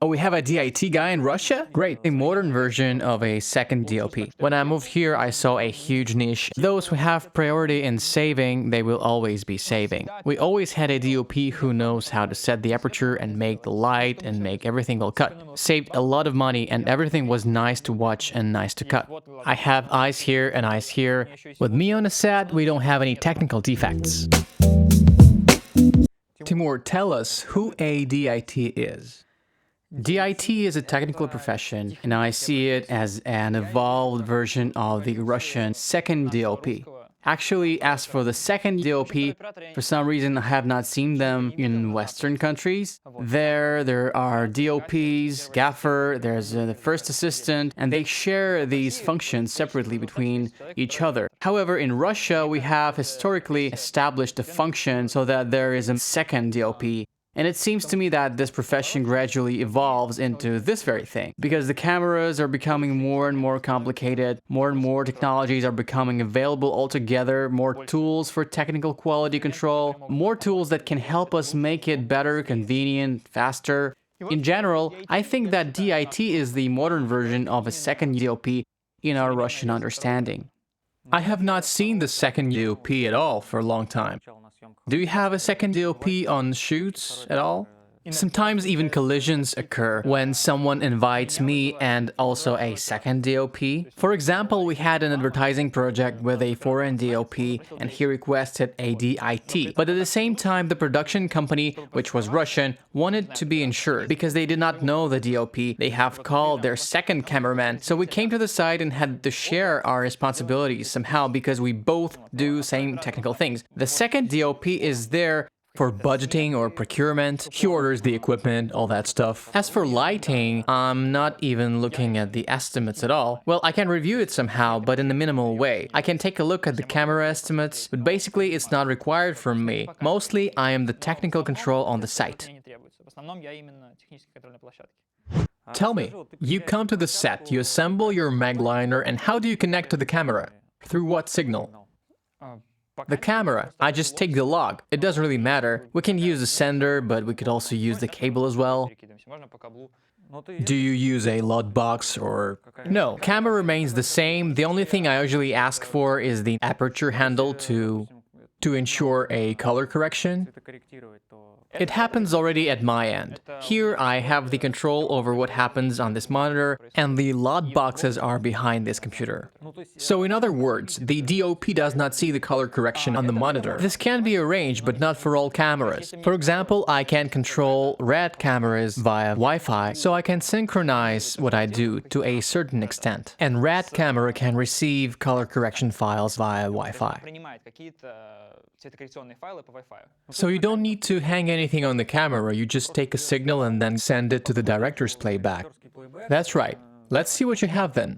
Oh, we have a DIT guy in Russia? Great. A modern version of a second DOP. When I moved here, I saw a huge niche. Those who have priority in saving, they will always be saving. We always had a DOP who knows how to set the aperture and make the light and make everything well cut. Saved a lot of money and everything was nice to watch and nice to cut. I have eyes here and eyes here. With me on the set, we don't have any technical defects. Timur, tell us who a DIT is. DIT is a technical profession, and I see it as an evolved version of the Russian Second DOP. Actually, as for the Second DOP, for some reason I have not seen them in Western countries. There are DOPs, gaffer, there's the first assistant, and they share these functions separately between each other. However, in Russia, we have historically established a function so that there is a Second DOP. And it seems to me that this profession gradually evolves into this very thing, because the cameras are becoming more and more complicated, more and more technologies are becoming available altogether, more tools for technical quality control, more tools that can help us make it better, convenient, faster. In general, I think that DIT is the modern version of a second DOP in our Russian understanding. I have not seen the second DOP at all for a long time. Do you have a second DOP on shoots at all? Sometimes even collisions occur when someone invites me and also a second DOP. For example, we had an advertising project with a foreign DOP and he requested a DIT. But at the same time, the production company, which was Russian, wanted to be insured. Because they did not know the DOP, they have called their second cameraman. So we came to the site and had to share our responsibilities somehow because we both do same technical things. The second DOP is there for budgeting or procurement. He orders the equipment, all that stuff. As for lighting, I'm not even looking at the estimates at all. Well, I can review it somehow, but in a minimal way. I can take a look at the camera estimates, but basically it's not required from me. Mostly, I am the technical control on the site. Tell me, you come to the set, you assemble your magliner, and how do you connect to the camera? Through what signal? The camera. I just take the log. It doesn't really matter. We can use the sender, but we could also use the cable as well. Do you use a LUT box or... No, camera remains the same. The only thing I usually ask for is the aperture handle to ensure a color correction. It happens already at my end. Here I have the control over what happens on this monitor, and the LUT boxes are behind this computer. So in other words, the DOP does not see the color correction on the monitor. This can be arranged, but not for all cameras. For example, I can control red cameras via Wi-Fi, so I can synchronize what I do to a certain extent. And red camera can receive color correction files via Wi-Fi. So you don't need to hang anything on the camera, you just take a signal and then send it to the director's playback. That's right. Let's see what you have then.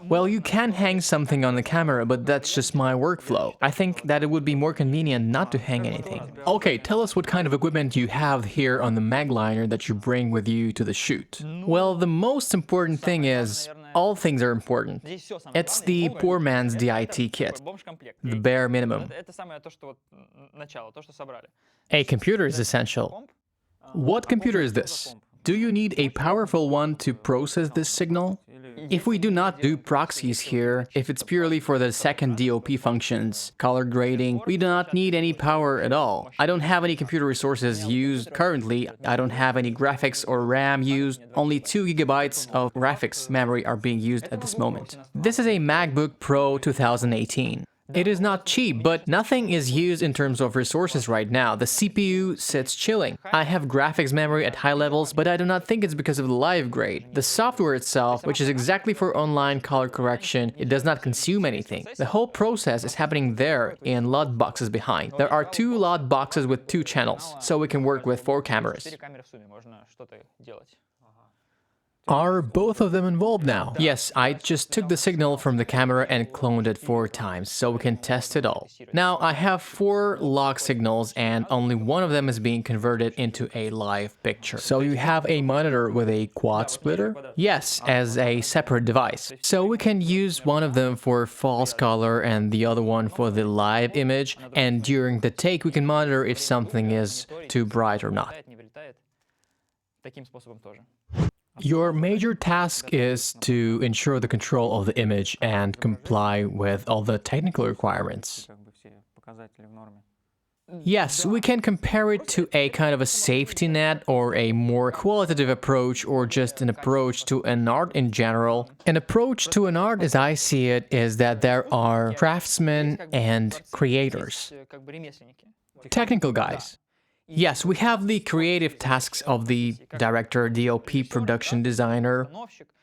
Well, you can hang something on the camera, but that's just my workflow. I think that it would be more convenient not to hang anything. Okay, tell us what kind of equipment you have here on the magliner that you bring with you to the shoot. Well, the most important thing is... All things are important. It's the poor man's DIT kit, the bare minimum. A computer is essential. What computer is this? Do you need a powerful one to process this signal? If we do not do proxies here, if it's purely for the second DOP functions, color grading, we do not need any power at all. I don't have any computer resources used currently. I don't have any graphics or RAM used. Only 2 GB of graphics memory are being used at this moment. This is a MacBook Pro 2018. It is not cheap, but nothing is used in terms of resources right now. The CPU sits chilling. I have graphics memory at high levels, but I do not think it's because of the live grade. The software itself, which is exactly for online color correction, it does not consume anything. The whole process is happening there in LUT boxes behind. There are 2 LUT boxes with 2 channels, so we can work with 4 cameras. Are both of them involved now? Yes, I just took the signal from the camera and cloned it 4 times, so we can test it all. Now, I have 4 log signals and only one of them is being converted into a live picture. So you have a monitor with a quad splitter? Yes, as a separate device. So we can use one of them for false color and the other one for the live image, and during the take we can monitor if something is too bright or not. Your major task is to ensure the control of the image and comply with all the technical requirements. Yes, we can compare it to a kind of a safety net or a more qualitative approach or just an approach to an art in general. An approach to an art, as I see it, is that there are craftsmen and creators, technical guys. Yes, we have the creative tasks of the director, DOP, production designer,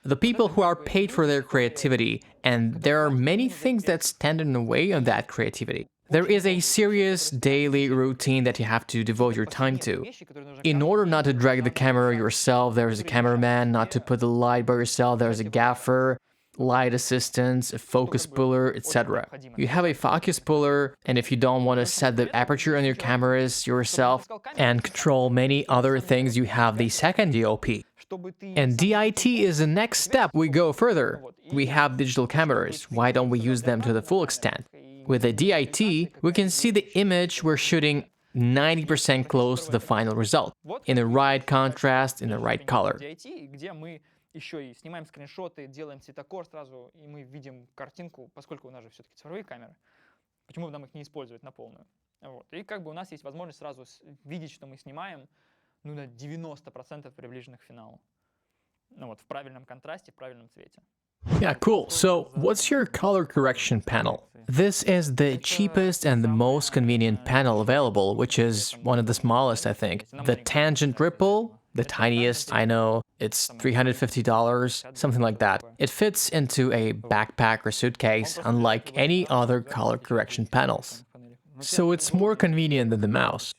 the people who are paid for their creativity, and there are many things that stand in the way of that creativity. There is a serious daily routine that you have to devote your time to. In order not to drag the camera yourself, there is a cameraman, not to put the light by yourself, there is a gaffer, light assistants, a focus puller, etc. You have a focus puller, and if you don't want to set the aperture on your cameras yourself and control many other things, you have the second DOP. And DIT is the next step. We go further. We have digital cameras. Why don't we use them to the full extent? With a DIT, we can see the image we're shooting 90% close to the final result, in the right contrast, in the right color. Еще и снимаем скриншоты, делаем цветокор сразу, и мы видим картинку, поскольку у нас же все-таки цифровые камеры, почему бы нам их не использовать на полную? Вот. И как бы у нас есть возможность сразу видеть, что мы снимаем, ну, на 90% приближенных к финалу. Ну вот, в правильном контрасте, в правильном цвете. Yeah, cool. So, what's your color correction panel? This is the cheapest and the most convenient panel available, which is one of the smallest, I think. The tangent ripple, the tiniest, I know, it's $350, something like that. It fits into a backpack or suitcase, unlike any other color correction panels. So it's more convenient than the mouse.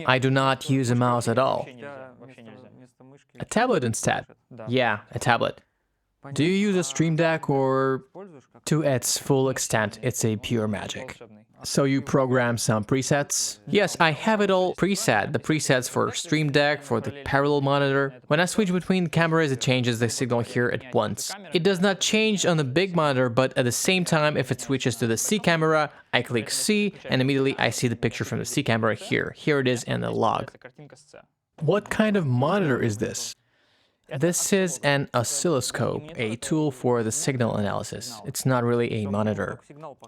I do not use a mouse at all. A tablet instead. Yeah, a tablet. Do you use a Stream Deck or, to its full extent, it's a pure magic? So you program some presets? Yes, I have it all preset. The presets for Stream Deck, for the parallel monitor. When I switch between cameras, it changes the signal here at once. It does not change on the big monitor, but at the same time, if it switches to the C camera, I click C, and immediately I see the picture from the C camera here. Here it is in the log. What kind of monitor is this? This is an oscilloscope, a tool for the signal analysis. It's not really a monitor.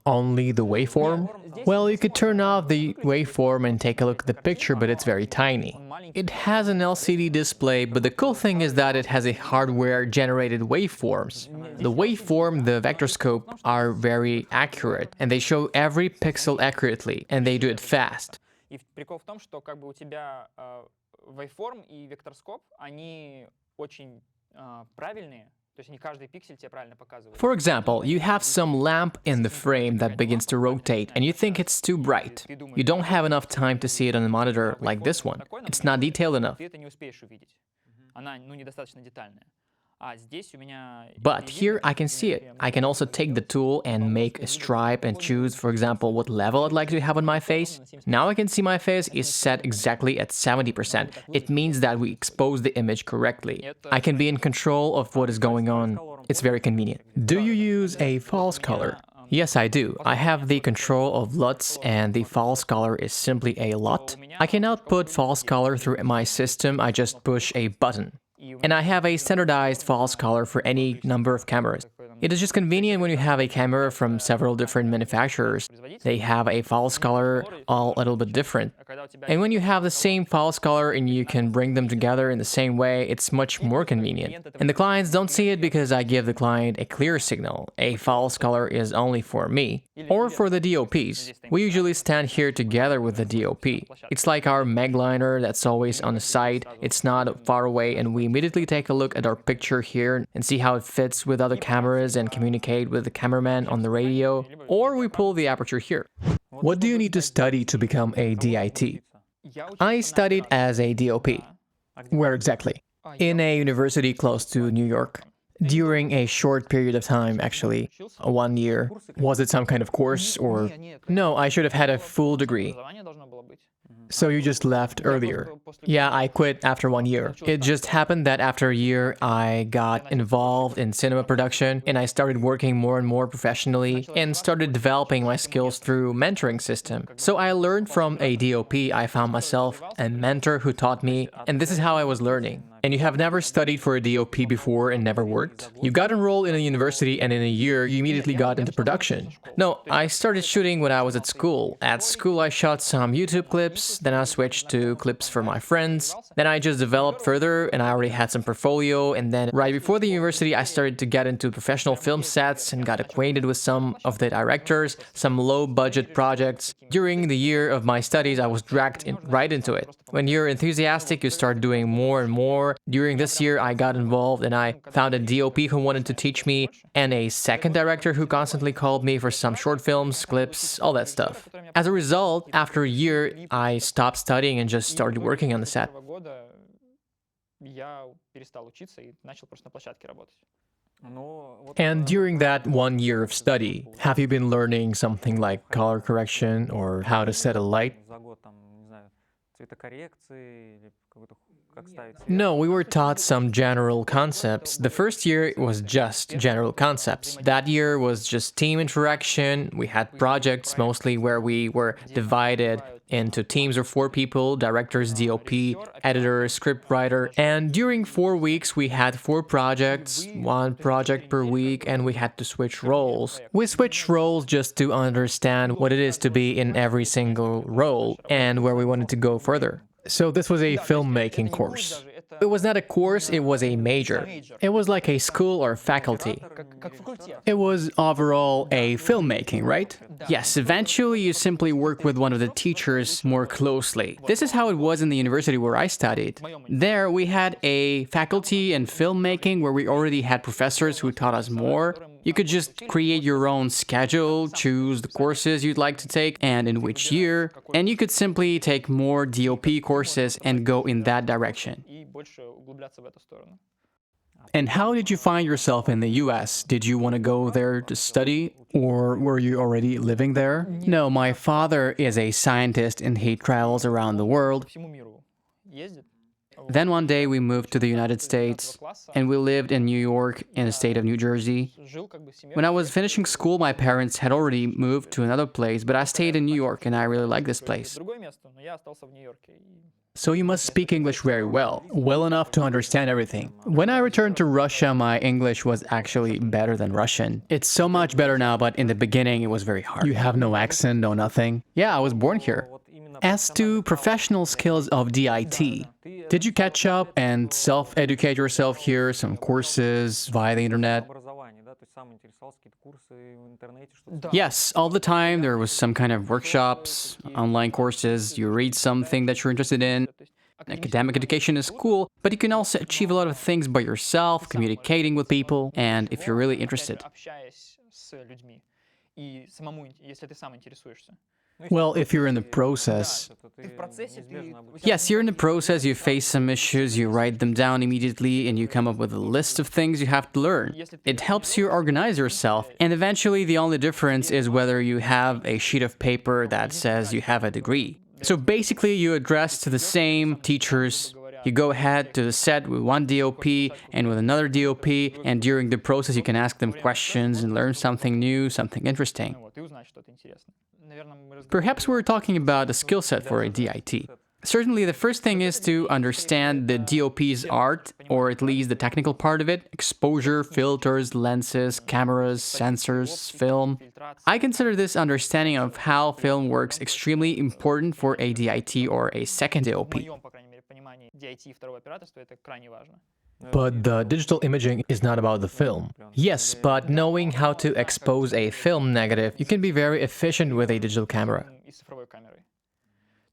Only the waveform? Well, you could turn off the waveform and take a look at the picture, but it's very tiny. It has an LCD display, but the cool thing is that it has a hardware-generated waveforms. The waveform, the vector scope, are very accurate, and they show every pixel accurately, and they do it fast. Прикол в том, что как бы у тебя waveform и векторскоп, они очень правильные, то есть не каждый пиксель тебе правильно показывает. For example, you have some lamp in the frame that begins to rotate and you think it's too bright. You don't have enough time to see it on the monitor like this one. It's not detailed enough. Ты это не успеешь увидеть. Она, ну, недостаточно детальная. But here I can see it. I can also take the tool and make a stripe and choose, for example, what level I'd like to have on my face. Now I can see my face is set exactly at 70%. It means that we expose the image correctly. I can be in control of what is going on. It's very convenient. Do you use a false color? Yes, I do. I have the control of LUTs, and the false color is simply a LUT. I can output false color through my system. I just push a button. And I have a standardized false color for any number of cameras. It is just convenient when you have a camera from several different manufacturers. They have a false color all a little bit different. And when you have the same false color and you can bring them together in the same way, it's much more convenient. And the clients don't see it because I give the client a clear signal. A false color is only for me. Or for the DOPs. We usually stand here together with the DOP. It's like our Megliner that's always on the side. It's not far away, and we immediately take a look at our picture here and see how it fits with other cameras and communicate with the cameraman on the radio. Or we pull the aperture here. What do you need to study to become a DIT? I studied as a DOP. Where exactly? In a university close to New York. During a short period of time, actually, 1 year. Was it some kind of course or? No, I should have had a full degree. So you just left earlier? Yeah, I quit after 1 year. It just happened that after a year, I got involved in cinema production and I started working more and more professionally and started developing my skills through mentoring system. So I learned from a DOP, I found myself a mentor who taught me, and this is how I was learning. And you have never studied for a DOP before and never worked? You got enrolled in a university and in a year you immediately got into production. No, I started shooting when I was at school. At school I shot some YouTube clips, then I switched to clips for my friends, then I just developed further and I already had some portfolio, and then right before the university I started to get into professional film sets and got acquainted with some of the directors, some low-budget projects. During the year of my studies I was dragged right into it. When you're enthusiastic you start doing more and more. During this year I got involved and I found a DOP who wanted to teach me and a second director who constantly called me for some short films, clips, all that stuff. As a result, after a year I stopped studying and just started working on the set. And during that 1 year of study, have you been learning something like color correction or how to set a light? No, we were taught some general concepts. The first year was just general concepts. That year was just team interaction. We had projects mostly where we were divided into teams of 4 people, directors, DOP, editor, scriptwriter. And during 4 weeks, we had 4 projects, 1 project per week, and we had to switch roles. We switched roles just to understand what it is to be in every single role and where we wanted to go further. So this was a filmmaking course. It was not a course, it was a major. It was like a school or faculty. It was overall a filmmaking, right? Yes, eventually you simply work with one of the teachers more closely. This is how it was in the university where I studied. There we had a faculty in filmmaking where we already had professors who taught us more. You could just create your own schedule, choose the courses you'd like to take and in which year, and you could simply take more DOP courses and go in that direction. And how did you find yourself in the US? Did you want to go there to study, or were you already living there? No, my father is a scientist and he travels around the world. Then one day we moved to the United States and we lived in New York in the state of New Jersey. When I was finishing school, my parents had already moved to another place, but I stayed in New York and I really like this place. So you must speak English very well, well enough to understand everything. When I returned to Russia, my English was actually better than Russian. It's so much better now, but in the beginning it was very hard. You have no accent, no nothing? Yeah, I was born here. As to professional skills of DIT, did you catch up and self-educate yourself here, some courses via the internet? Yes, all the time there was some kind of workshops, online courses, you read something that you're interested in. Academic education is cool, but you can also achieve a lot of things by yourself, communicating with people, and if you're really interested. Well, if you're in the process. Yes, you're in the process, you face some issues, you write them down immediately, and you come up with a list of things you have to learn. It helps you organize yourself, and eventually the only difference is whether you have a sheet of paper that says you have a degree. So basically you address to the same teachers. You go ahead to the set with one DOP and with another DOP, and during the process you can ask them questions and learn something new, something interesting. Perhaps we're talking about a skill set for a DIT. Certainly the first thing is to understand the DOP's art, or at least the technical part of it: exposure, filters, lenses, cameras, sensors, film. I consider this understanding of how film works extremely important for a DIT or a second DOP. But the digital imaging is not about the film. Yes, but knowing how to expose a film negative, you can be very efficient with a digital camera.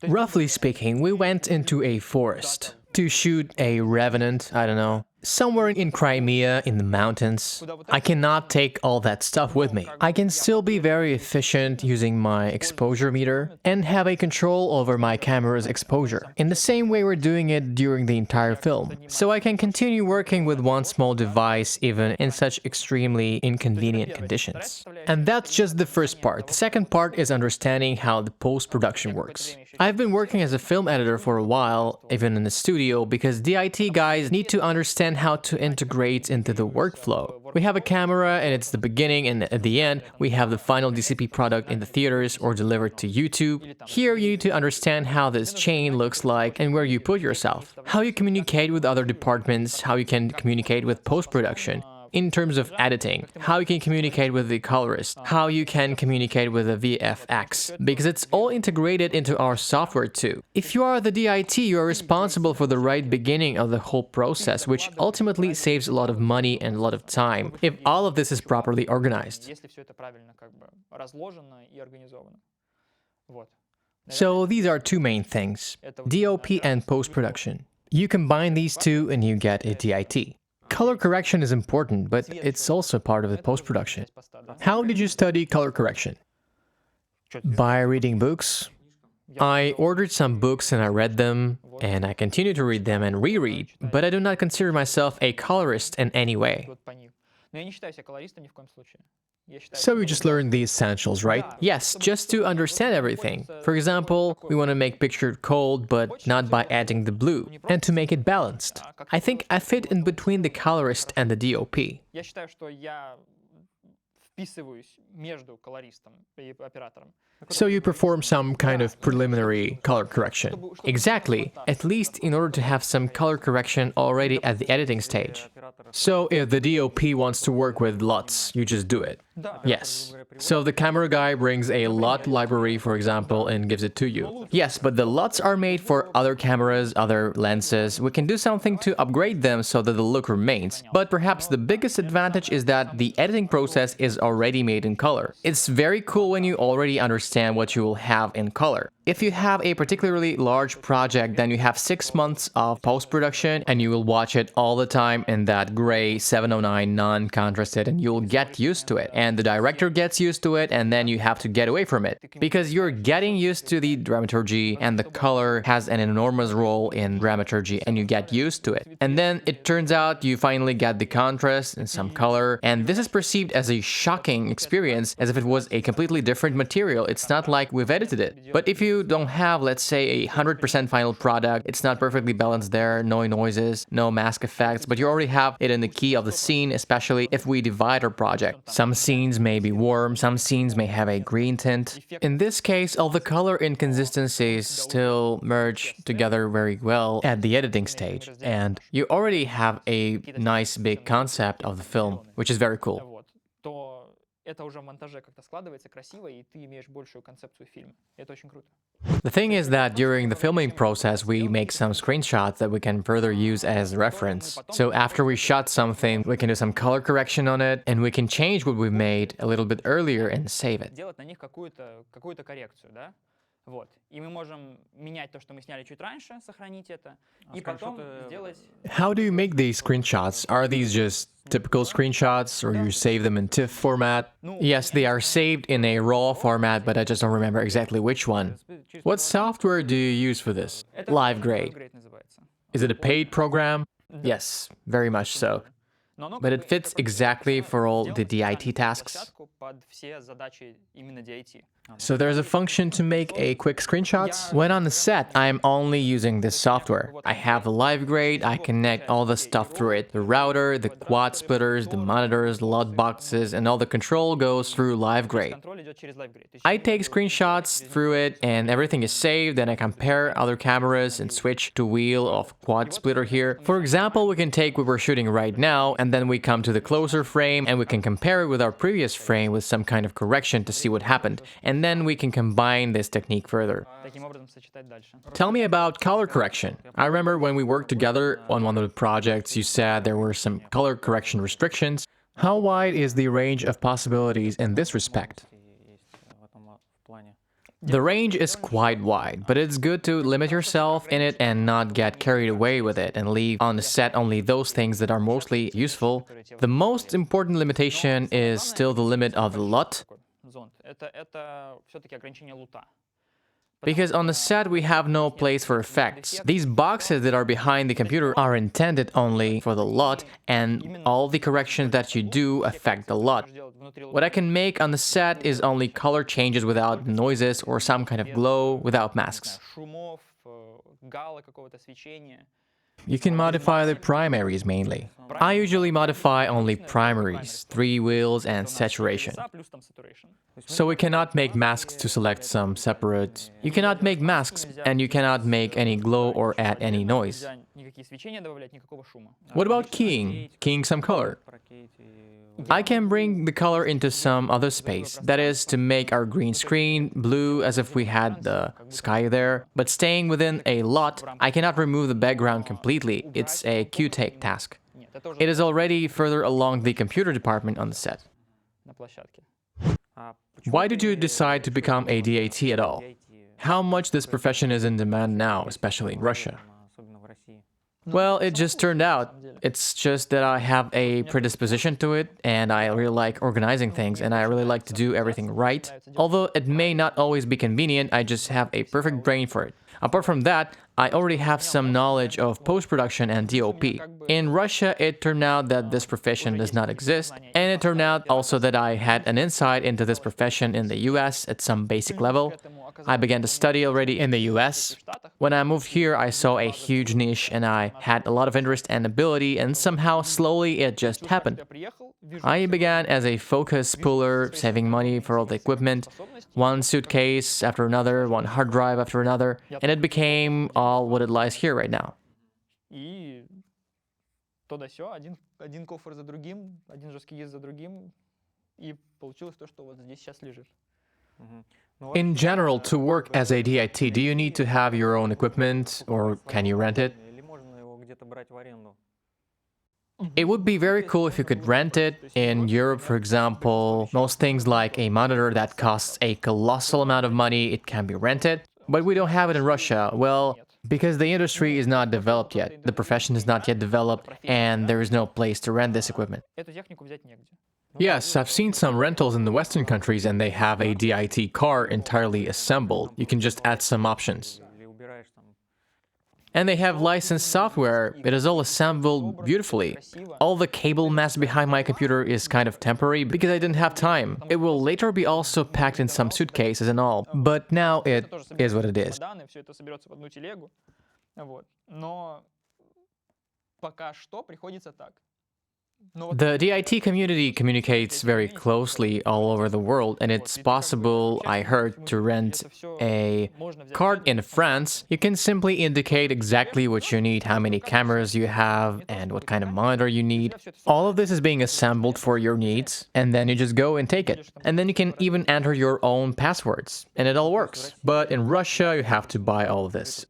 Roughly speaking, we went into a forest to shoot a revenant, I don't know. somewhere in Crimea, in the mountains. I cannot take all that stuff with me. I can still be very efficient using my exposure meter and have a control over my camera's exposure, in the same way we're doing it during the entire film. So I can continue working with one small device even in such extremely inconvenient conditions. And that's just the first part. The second part is understanding how the post-production works. I've been working as a film editor for a while, even in the studio, because DIT guys need to understand how to integrate into the workflow. We have a camera and it's the beginning, and at the end we have the final DCP product in the theaters or delivered to YouTube. Here you need to understand how this chain looks like and where you put yourself, how you communicate with other departments, how you can communicate with post-production. In terms of editing, how you can communicate with the colorist, how you can communicate with the VFX, because it's all integrated into our software too. If you are the DIT, you are responsible for the right beginning of the whole process, which ultimately saves a lot of money and a lot of time, if all of this is properly organized. So these are two main things, DOP and post-production. You combine these two and you get a DIT. Color correction is important, but it's also part of the post-production. How did you study color correction? By reading books. I ordered some books and I read them, and I continue to read them and reread, but I do not consider myself a colorist in any way. So you just learn the essentials, right? Yes, just to understand everything. For example, we want to make picture cold, but not by adding the blue, and to make it balanced. I think I fit in between the colorist and the DOP. So you perform some kind of preliminary color correction. Exactly, at least in order to have some color correction already at the editing stage. So if the DOP wants to work with LUTs, you just do it. Yes. So the camera guy brings a LUT library, for example, and gives it to you. Yes, but the LUTs are made for other cameras, other lenses. We can do something to upgrade them so that the look remains. But perhaps the biggest advantage is that the editing process is already made in color. It's very cool when you already understand what you will have in color. If you have a particularly large project, then you have 6 months of post-production and you will watch it all the time in that gray 709 non-contrasted, and you'll get used to it. And the director gets used to it, and then you have to get away from it. Because you're getting used to the dramaturgy, and the color has an enormous role in dramaturgy, and you get used to it. And then it turns out you finally get the contrast and some color, and this is perceived as a shocking experience, as if it was a completely different material. It's not like we've edited it. But if you don't have, let's say, a 100% final product, it's not perfectly balanced there, no noises, no mask effects, but you already have it in the key of the scene, especially if we divide our project. Some scenes may be warm, some scenes may have a green tint. In this case, all the color inconsistencies still merge together very well at the editing stage, and you already have a nice big concept of the film, which is very cool. The thing is that during the filming process, we make some screenshots that we can further use as reference. So after we shot something, we can do some color correction on it, and we can change what we made a little bit earlier and save it. How do you make these screenshots? Are these just typical screenshots, or you save them in TIFF format? Yes, they are saved in a RAW format, but I just don't remember exactly which one. What software do you use for this? LiveGrade. Is it a paid program? Yes, very much so. But it fits exactly for all the DIT tasks. So there's a function to make a quick screenshots. When on the set, I'm only using this software. I have a LiveGrade, I connect all the stuff through it. The router, the quad splitters, the monitors, the LUT boxes, and all the control goes through LiveGrade. I take screenshots through it, and everything is saved, and I compare other cameras and switch to wheel of quad splitter here. For example, we can take what we're shooting right now, and then we come to the closer frame, and we can compare it with our previous frame with some kind of correction to see what happened. And then we can combine this technique further. Tell me about color correction. I remember when we worked together on one of the projects, you said there were some color correction restrictions. How wide is the range of possibilities in this respect? The range is quite wide, but it's good to limit yourself in it and not get carried away with it and leave on the set only those things that are mostly useful. The most important limitation is still the limit of the LUT, Это все-таки ограничение лута. because on the set we have no place for effects. These boxes that are behind the computer are intended only for the LUT, and all the corrections that you do affect the LUT. What I can make on the set is only color changes without noises or some kind of glow without masks. Шумов, гала какого-то свечения. You can modify the primaries mainly. I usually modify only primaries, 3 wheels and saturation. Плюс там saturation. So we cannot make masks to select some separate... You cannot make masks, and you cannot make any glow or add any noise. Нельзя никакие свечения добавлять, никакого шума. What about keying? Keying some color. I can bring the color into some other space, that is, to make our green screen blue as if we had the sky there, but staying within a LUT, I cannot remove the background completely. It's a QTAKE task. Нет, это уже It is already further along the computer department on the set. на площадке. Why did you decide to become a DIT at all? How much this profession is in demand now, especially in Russia? Well, it just turned out. It's just that I have a predisposition to it, and I really like organizing things, and I really like to do everything right. Although it may not always be convenient, I just have a perfect brain for it. Apart from that, I already have some knowledge of post-production and DOP. In Russia, it turned out that this profession does not exist, and it turned out also that I had an insight into this profession in the US at some basic level. I began to study already in the US. When I moved here, I saw a huge niche, and I had a lot of interest and ability, and somehow, slowly, it just happened. I began as a focus puller, saving money for all the equipment, one suitcase after another, one hard drive after another, and it became all what it lies here right now. И то да сё, один кофр за другим, один жесткий диск за другим, и получилось то, что вот здесь сейчас лежит. In general, to work as a DIT, do you need to have your own equipment, or can you rent it? It would be very cool if you could rent it. In Europe, for example, most things like a monitor that costs a colossal amount of money, it can be rented. But we don't have it in Russia. Well, because the industry is not developed yet, the profession is not yet developed, and there is no place to rent this equipment. Эту технику взять негде. Yes, I've seen some rentals in the Western countries, and they have a DIT car entirely assembled. You can just add some options. And they have licensed software. It is all assembled beautifully. All the cable mass behind my computer is kind of temporary because I didn't have time. It will later be also packed in some suitcases and all, but now it is what it is. Все это соберется в одну телегу. Вот. Но пока что приходится так. The DIT community communicates very closely all over the world, and it's possible, I heard, to rent a card in France. You can simply indicate exactly what you need, how many cameras you have, and what kind of monitor you need. All of this is being assembled for your needs, and then you just go and take it. And then you can even enter your own passwords, and it all works. But in Russia, you have to buy all of this.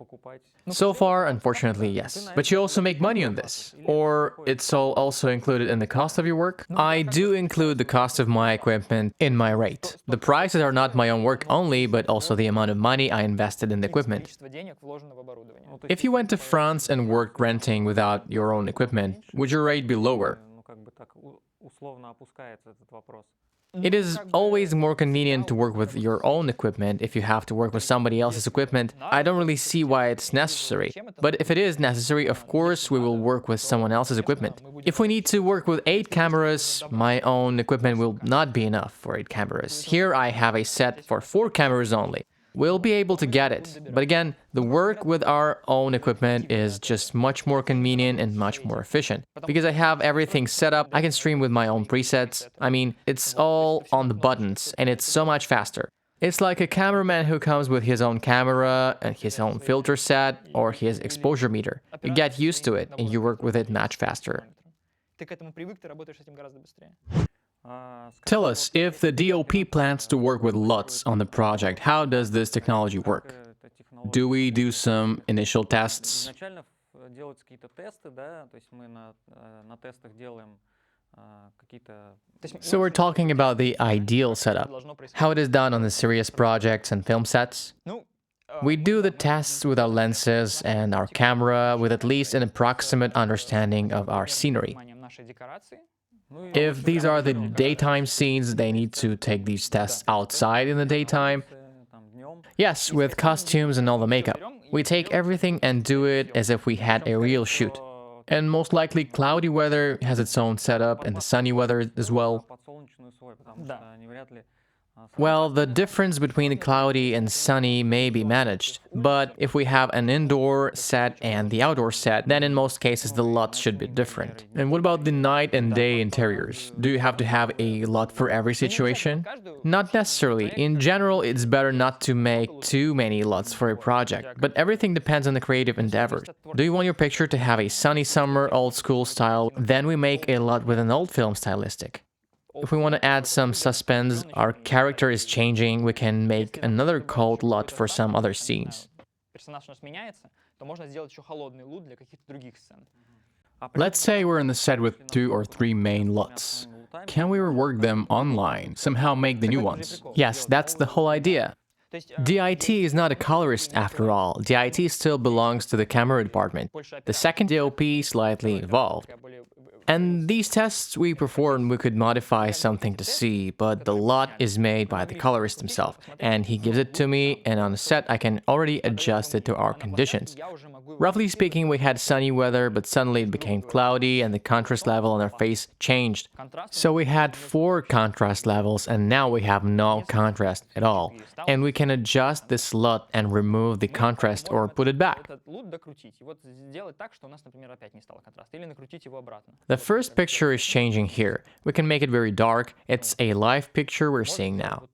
So far, unfortunately, yes. But you also make money on this. Or it's all also included in the cost of your work? I do include the cost of my equipment in my rate. The prices are not my own work only, but also the amount of money I invested in the equipment. If you went to France and worked renting without your own equipment, would your rate be lower? It is always more convenient to work with your own equipment if you have to work with somebody else's equipment. I don't really see why it's necessary. But if it is necessary, of course, we will work with someone else's equipment. If we need to work with 8 cameras, my own equipment will not be enough for 8 cameras. Here I have a set for 4 cameras only. We'll be able to get it. But again, the work with our own equipment is just much more convenient and much more efficient. Because I have everything set up, I can stream with my own presets. I mean, it's all on the buttons, and it's so much faster. It's like a cameraman who comes with his own camera and his own filter set or his exposure meter. You get used to it, and you work with it much faster. Tell us, if the DOP plans to work with LUTs on the project, how does this technology work? Do we do some initial tests? So we're talking about the ideal setup, how it is done on the serious projects and film sets. We do the tests with our lenses and our camera with at least an approximate understanding of our scenery. If these are the daytime scenes, they need to take these tests outside in the daytime. Yes, with costumes and all the makeup. We take everything and do it as if we had a real shoot. And most likely cloudy weather has its own setup and the sunny weather as well. Well, the difference between cloudy and sunny may be managed, but if we have an indoor set and the outdoor set, then in most cases the LUTs should be different. And what about the night and day interiors? Do you have to have a LUT for every situation? Not necessarily. In general, it's better not to make too many LUTs for a project, but everything depends on the creative endeavor. Do you want your picture to have a sunny summer, old school style? Then we make a LUT with an old film stylistic. If we want to add some suspense, our character is changing, we can make another cold LUT for some other scenes. Let's say we're in the set with 2 or 3 main LUTs. Can we rework them online, somehow make the new ones? Yes, that's the whole idea. DIT is not a colorist after all. DIT still belongs to the camera department. The second DOP slightly evolved. And these tests we performed, we could modify something to see, but the LUT is made by the colorist himself, and he gives it to me, and on the set I can already adjust it to our conditions. Roughly speaking, we had sunny weather, but suddenly it became cloudy and the contrast level on our face changed. So we had 4 contrast levels, and now we have no contrast at all. And we can adjust this LUT and remove the contrast or put it back. The first picture is changing here. We can make it very dark. It's a live picture we're seeing now.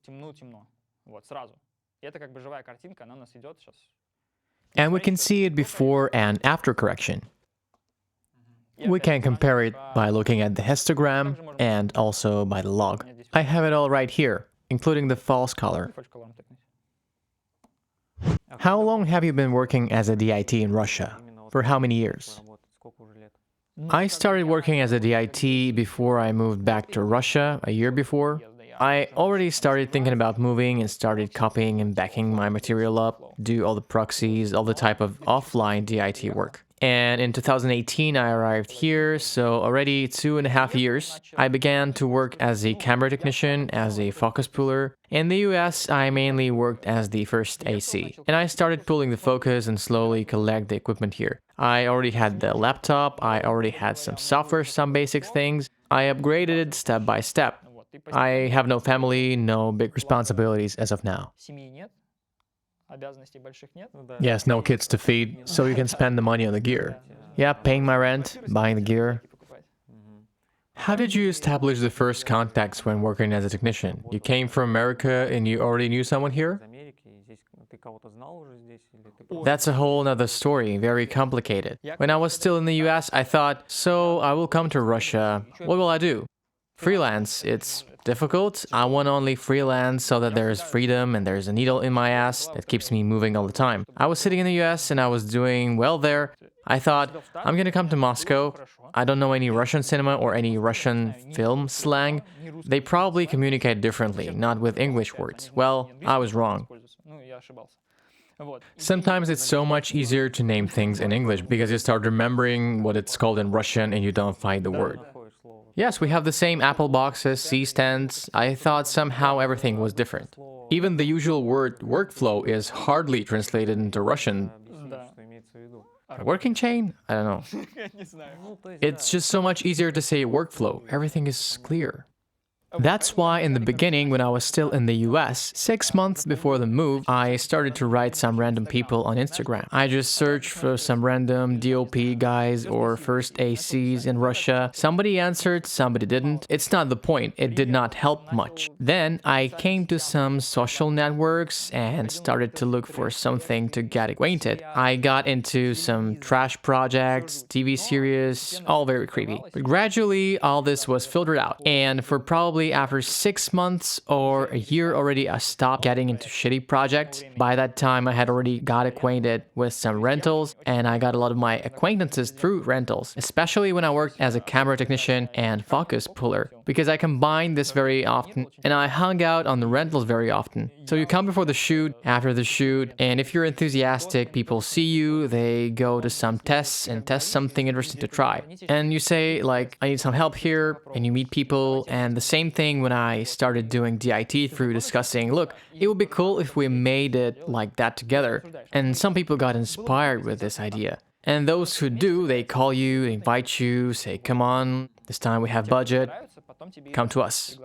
And we can see it before and after correction. We can compare it by looking at the histogram and also by the log. I have it all right here, including the false color. How long have you been working as a DIT in Russia? For how many years? I started working as a DIT before I moved back to Russia, a year before. I already started thinking about moving and started copying and backing my material up, do all the proxies, all the type of offline DIT work. And in 2018 I arrived here, so already 2.5 years. I began to work as a camera technician, as a focus puller. In the US, I mainly worked as the first AC, and I started pulling the focus and slowly collect the equipment here. I already had the laptop, I already had some software, some basic things. I upgraded it step by step. I have no family, no big responsibilities as of now. Yes, no kids to feed, so you can spend the money on the gear. Yeah, paying my rent, buying the gear. How did you establish the first contacts when working as a technician? You came from America and you already knew someone here? That's a whole nother story, very complicated. When I was still in the US, I thought, so I will come to Russia, what will I do? Freelance, it's difficult. I want only freelance so that there's freedom and there's a needle in my ass that keeps me moving all the time. I was sitting in the US and I was doing well there. I thought, I'm gonna come to Moscow. I don't know any Russian cinema or any Russian film slang. They probably communicate differently, not with English words. Well, I was wrong. Sometimes it's so much easier to name things in English because you start remembering what it's called in Russian and you don't find the word. Yes, we have the same Apple boxes, C-stands. I thought somehow everything was different. Even the usual word workflow is hardly translated into Russian. A working chain? I don't know. It's just so much easier to say workflow. Everything is clear. That's why in the beginning, when I was still in the US, 6 months before the move, I started to write some random people on Instagram. I just searched for some random DOP guys or first ACs in Russia. Somebody answered, somebody didn't. It's not the point, it did not help much. Then I came to some social networks and started to look for something to get acquainted. I got into some trash projects, TV series, all very creepy. But gradually, all this was filtered out, and for probably probably after 6 months or a year already, I stopped getting into shitty projects. By that time, I had already got acquainted with some rentals, and I got a lot of my acquaintances through rentals, especially when I worked as a camera technician and focus puller, because I combined this very often, and I hung out on the rentals very often. So you come before the shoot, after the shoot, and if you're enthusiastic, people see you, they go to some tests and test something interesting to try. And you say, like, I need some help here, and you meet people, and the same thing when I started doing DIT through discussing, look, it would be cool if we made it like that together. And some people got inspired with this idea. And those who do, they call you, invite you, say, come on, this time we have budget, come to us.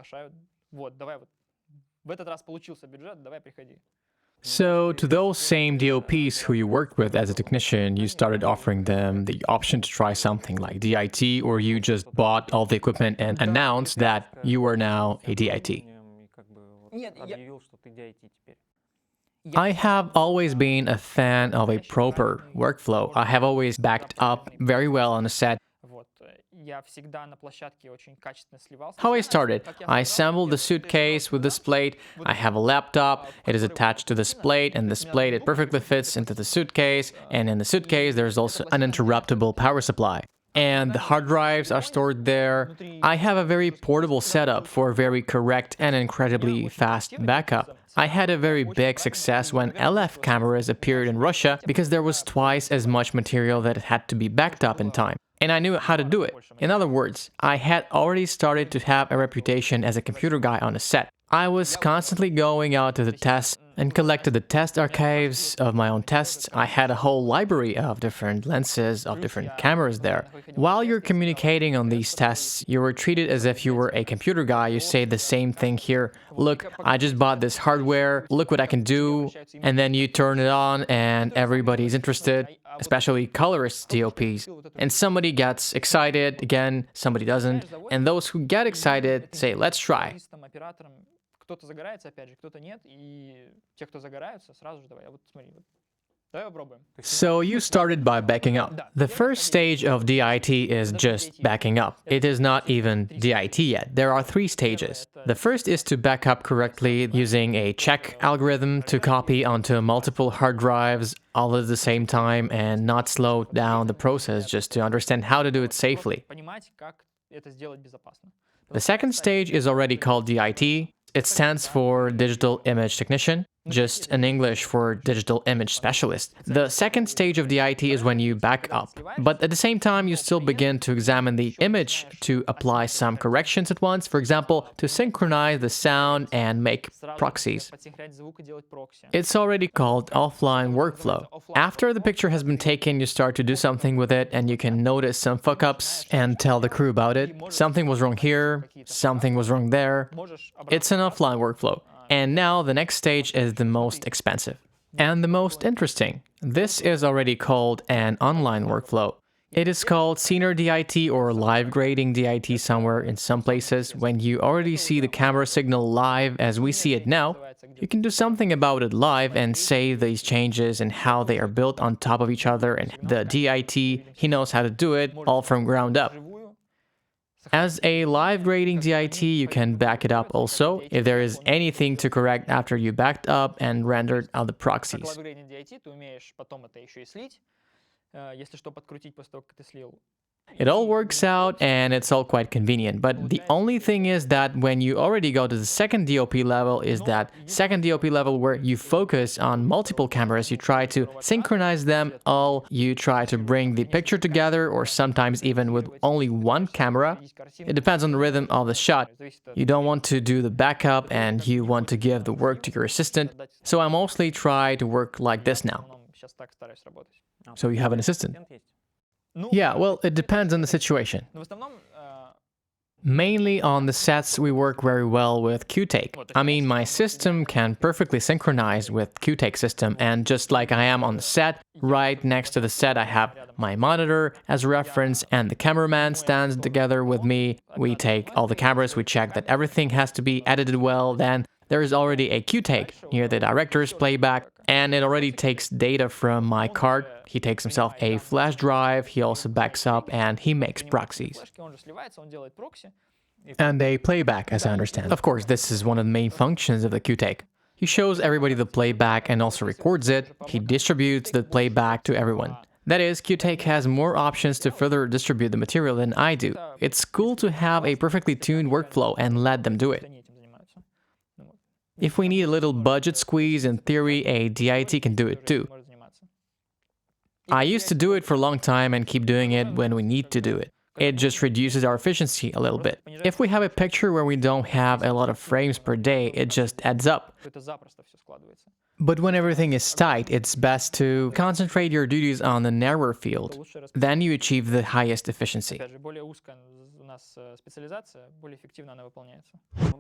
So, to those same DOPs who you worked with as a technician, you started offering them the option to try something like DIT, or you just bought all the equipment and announced that you are now a DIT? I have always been a fan of a proper workflow. I have always backed up very well on a set. How I started, I assembled the suitcase with this plate. I have a laptop, it is attached to this plate, and this plate, it perfectly fits into the suitcase, and in the suitcase there's also uninterruptible power supply. And the hard drives are stored there. I have a very portable setup for very correct and incredibly fast backup. I had a very big success when LF cameras appeared in Russia because there was twice as much material that had to be backed up in time. And I knew how to do it. In other words, I had already started to have a reputation as a computer guy on a set. I was constantly going out to the tests and collected the test archives of my own tests. I had a whole library of different lenses, of different cameras there. While you're communicating on these tests, you were treated as if you were a computer guy. You say the same thing here. Look, I just bought this hardware. Look what I can do. And then you turn it on and everybody's interested, especially colorist DOPs. And somebody gets excited, again, somebody doesn't. And those who get excited say, let's try. Кто-то загорается, опять же, кто-то нет, и те, кто загораются, сразу же давай, вот смотри, вот. Давай попробуем. So you started by backing up. The first stage of DIT is just backing up. It is not even DIT yet. There are 3 stages. The first is to back up correctly using a check algorithm to copy onto multiple hard drives all at the same time and not slow down the process, just to understand how to do it safely. The second stage is already called DIT. It stands for Digital Image Technician, just in English for Digital Image Specialist. The second stage of DIT is when you back up, but at the same time you still begin to examine the image to apply some corrections at once, for example, to synchronize the sound and make proxies. It's already called offline workflow. After the picture has been taken, you start to do something with it and you can notice some fuck-ups and tell the crew about it. Something was wrong here, something was wrong there. It's an offline workflow. And now the next stage is the most expensive and the most interesting. This is already called an online workflow. It is called senior DIT or live grading DIT somewhere in some places. When you already see the camera signal live as we see it now, you can do something about it live and save these changes and how they are built on top of each other, and the DIT, he knows how to do it all from ground up. As a live grading DIT, you can back it up also if there is anything to correct after you backed up and rendered out the proxies. It all works out and it's all quite convenient, but the only thing is that when you already go to the second DOP level is that second DOP level where you focus on multiple cameras, you try to synchronize them all, you try to bring the picture together, or sometimes even with only one camera. It depends on the rhythm of the shot. You don't want to do the backup and you want to give the work to your assistant, so I mostly try to work like this now. So you have an assistant? Yeah, well, it depends on the situation. Mainly on the sets, we work very well with QTAKE. I mean, my system can perfectly synchronize with QTAKE system, and just like I am on the set, right next to the set I have my monitor as a reference, and the cameraman stands together with me. We take all the cameras, we check that everything has to be edited well, then there is already a QTAKE near the director's playback, and it already takes data from my card. He takes himself a flash drive, he also backs up, and he makes proxies. And a playback, as I understand. Of course, this is one of the main functions of the QTAKE. He shows everybody the playback and also records it. He distributes the playback to everyone. That is, QTAKE has more options to further distribute the material than I do. It's cool to have a perfectly tuned workflow and let them do it. If we need a little budget squeeze, in theory, a DIT can do it too. I used to do it for a long time and keep doing it when we need to do it. It just reduces our efficiency a little bit. If we have a picture where we don't have a lot of frames per day, it just adds up. But when everything is tight, it's best to concentrate your duties on the narrower field. Then you achieve the highest efficiency.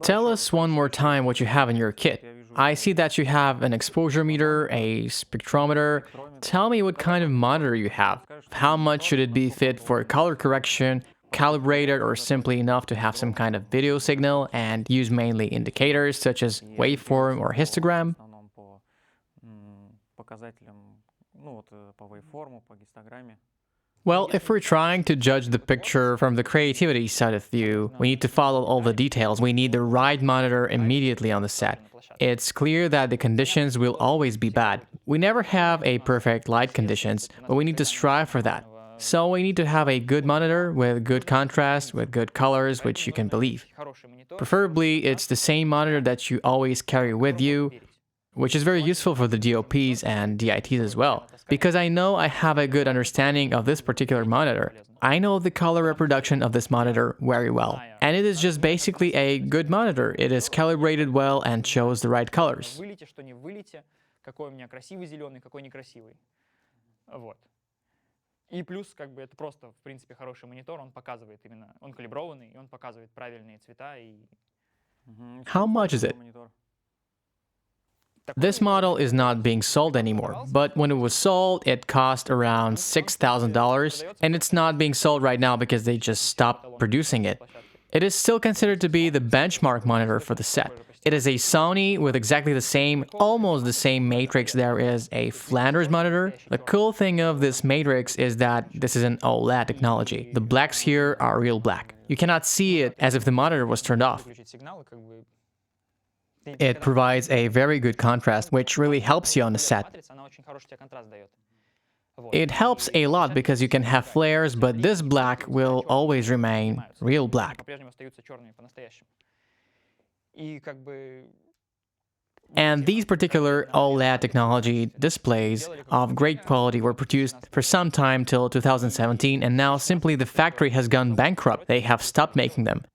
Tell us one more time what you have in your kit. I see that you have an exposure meter, a spectrometer. Tell me what kind of monitor you have. How much should it be fit for color correction, calibrated, or simply enough to have some kind of video signal and use mainly indicators such as waveform or histogram? Well, if we're trying to judge the picture from the creativity side of view, we need to follow all the details. We need the right monitor immediately on the set. It's clear that the conditions will always be bad. We never have a perfect light conditions, but we need to strive for that. So we need to have a good monitor with good contrast, with good colors, which you can believe. Preferably, it's the same monitor that you always carry with you, which is very useful for the DOPs and DITs as well, because I know I have a good understanding of this particular monitor. I know the color reproduction of this monitor very well, and it is just basically a good monitor. It is calibrated well and shows the right colors. И плюс, как бы, это просто, в принципе, хороший монитор, он показывает именно, он калиброванный, и он показывает правильные цвета и... How much is it? This model is not being sold anymore, but when it was sold, it cost around $6,000, and it's not being sold right now because they just stopped producing it. It is still considered to be the benchmark monitor for the set. It is a Sony with exactly the same, almost the same matrix there is a Flanders monitor. The cool thing of this matrix is that this is an OLED technology. The blacks here are real black. You cannot see it as if the monitor was turned off. It provides a very good contrast, which really helps you on the set. It helps a lot because you can have flares, but this black will always remain real black. And these particular OLED technology displays of great quality were produced for some time till 2017, and now simply the factory has gone bankrupt. They have stopped making them.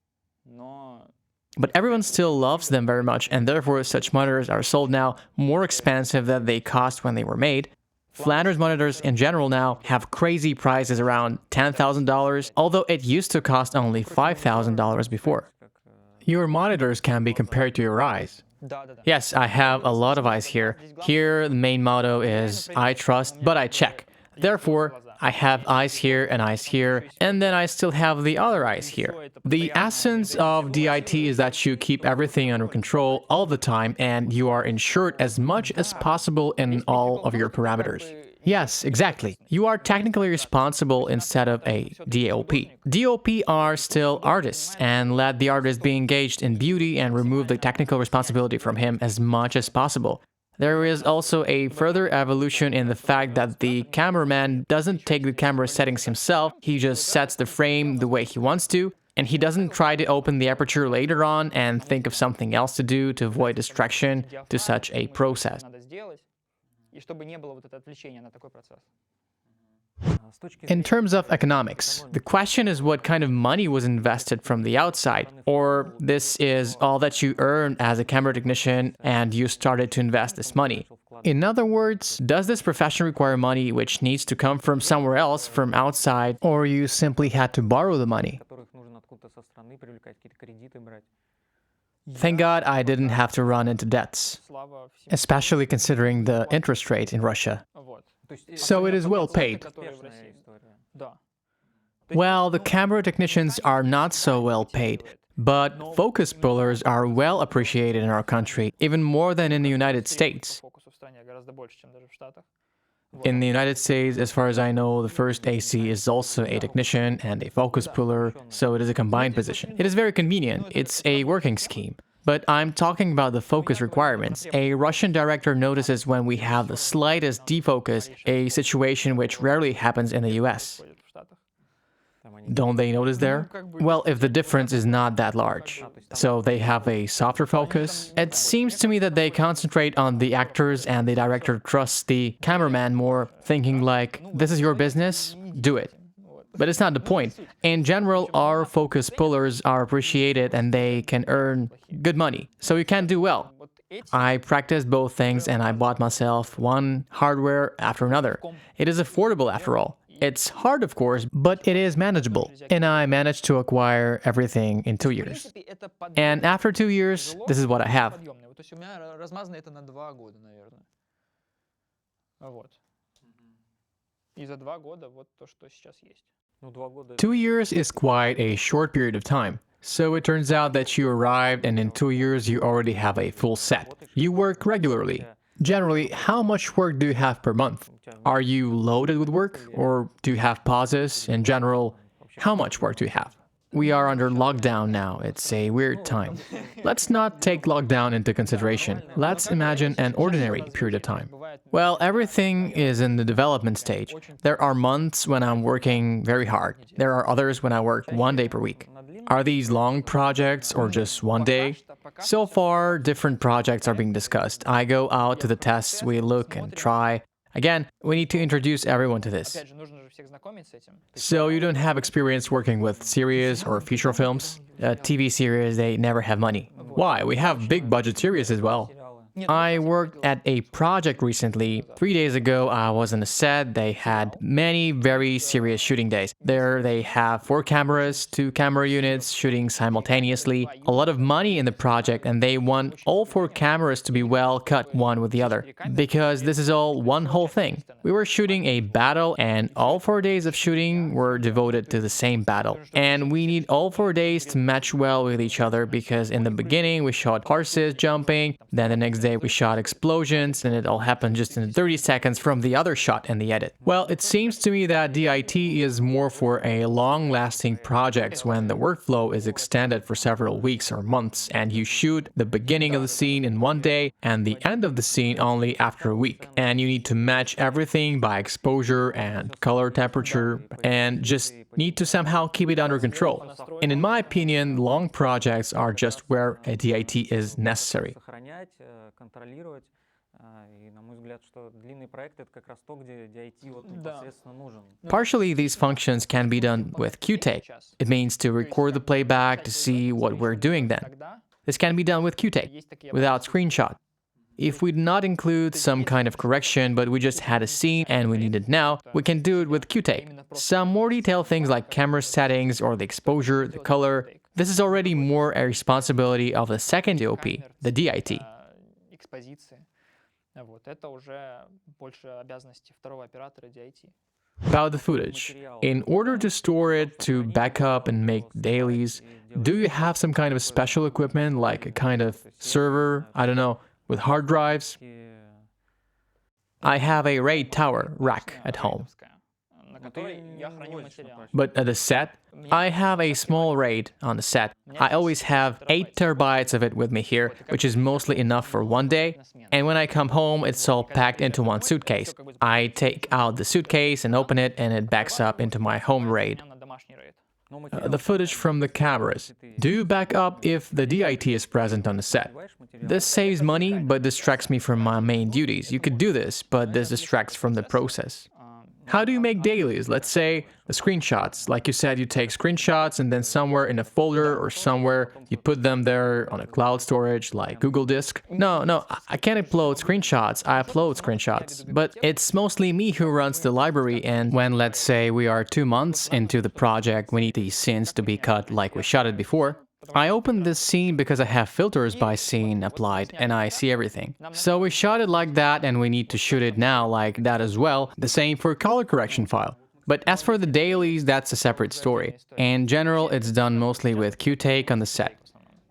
But everyone still loves them very much, and therefore such monitors are sold now more expensive than they cost when they were made. Flanders monitors in general now have crazy prices around $10,000, although it used to cost only $5,000 before. Your monitors can be compared to your eyes. Yes, I have a lot of eyes here. Here, the main motto is, I trust, but I check. Therefore, I have eyes here, and then I still have the other eyes here. The essence of DIT is that you keep everything under control all the time, and you are insured as much as possible in all of your parameters. Yes, exactly. You are technically responsible instead of a DOP. DOP are still artists, and let the artist be engaged in beauty and remove the technical responsibility from him as much as possible. There is also a further evolution in the fact that the cameraman doesn't take the camera settings himself, he just sets the frame the way he wants to, and he doesn't try to open the aperture later on and think of something else to do to avoid distraction to such a process. In terms of economics, the question is what kind of money was invested from the outside, or this is all that you earned as a camera technician and you started to invest this money. In other words, does this profession require money which needs to come from somewhere else, from outside, or you simply had to borrow the money? Thank God I didn't have to run into debts, especially considering the interest rate in Russia. So it is well paid. Well, the camera technicians are not so well paid, but focus pullers are well appreciated in our country, even more than in the United States. In the United States, as far as I know, the first AC is also a technician and a focus puller, so it is a combined position. It is very convenient. It's a working scheme. But I'm talking about the focus requirements. A Russian director notices when we have the slightest defocus, a situation which rarely happens in the US. Don't they notice there? Well, if the difference is not that large. So they have a softer focus. It seems to me that they concentrate on the actors and the director trusts the cameraman more, thinking like, this is your business, do it. But it's not the point. In general, our focus pullers are appreciated and they can earn good money, so you can do well. I practiced both things and I bought myself one hardware after another. It is affordable after all. It's hard, of course, but it is manageable. And I managed to acquire everything in 2 years. And after 2 years, this is what I have. 2 years is quite a short period of time. So it turns out that you arrived and in 2 years you already have a full set. You work regularly. Generally, how much work do you have per month? Are you loaded with work or do you have pauses? In general, how much work do you have? We are under lockdown now. It's a weird time. Let's not take lockdown into consideration. Let's imagine an ordinary period of time. Well, everything is in the development stage. There are months when I'm working very hard. There are others when I work 1 day per week. Are these long projects or just 1 day? So far, different projects are being discussed. I go out to the tests, we look and try. Again, we need to introduce everyone to this. So you don't have experience working with series or feature films? TV series, they never have money. Why? We have big budget series as well. I worked at a project recently. 3 days ago, I was on a set. They had many very serious shooting days. There they have 4 cameras, 2 camera units shooting simultaneously. A lot of money in the project, and they want all 4 cameras to be well cut one with the other. Because this is all one whole thing. We were shooting a battle, and all 4 days of shooting were devoted to the same battle. And we need all 4 days to match well with each other, because in the beginning we shot horses jumping, then the next day we shot explosions, and it all happened just in 30 seconds from the other shot in the edit. Well, it seems to me that DIT is more for a long-lasting projects when the workflow is extended for several weeks or months, and you shoot the beginning of the scene in 1 day and the end of the scene only after a week. And you need to match everything by exposure and color temperature, and just need to somehow keep it under control. And in my opinion, long projects are just where a DIT is necessary. Partially, these functions can be done with QTAKE. It means to record the playback to see what we're doing then. This can be done with QTAKE, without screenshot. If we did not include some kind of correction, but we just had a scene and we need it now, we can do it with QTAKE. Some more detailed things like camera settings or the exposure, the color, this is already more a responsibility of the second DOP, the DIT. About the footage. In order to store it, to back up and make dailies, do you have some kind of special equipment, like a kind of server, I don't know, with hard drives? I have a RAID tower rack at home. But at the set, I have a small RAID on the set. I always have 8 terabytes of it with me here, which is mostly enough for 1 day. And when I come home, it's all packed into one suitcase. I take out the suitcase and open it, and it backs up into my home RAID. The footage from the cameras. Do you back up if the DIT is present on the set? This saves money, but distracts me from my main duties. You could do this, but this distracts from the process. How do you make dailies? Let's say the screenshots. Like you said, you take screenshots and then somewhere in a folder or somewhere you put them there on a cloud storage like Google Disk. No, I can't upload screenshots. I upload screenshots. But it's mostly me who runs the library, and when, let's say, we are 2 months into the project, we need these scenes to be cut like we shot it before. I opened this scene because I have filters by scene applied and I see everything. So we shot it like that and we need to shoot it now like that as well. The same for color correction file. But as for the dailies, that's a separate story. In general, it's done mostly with QTAKE on the set.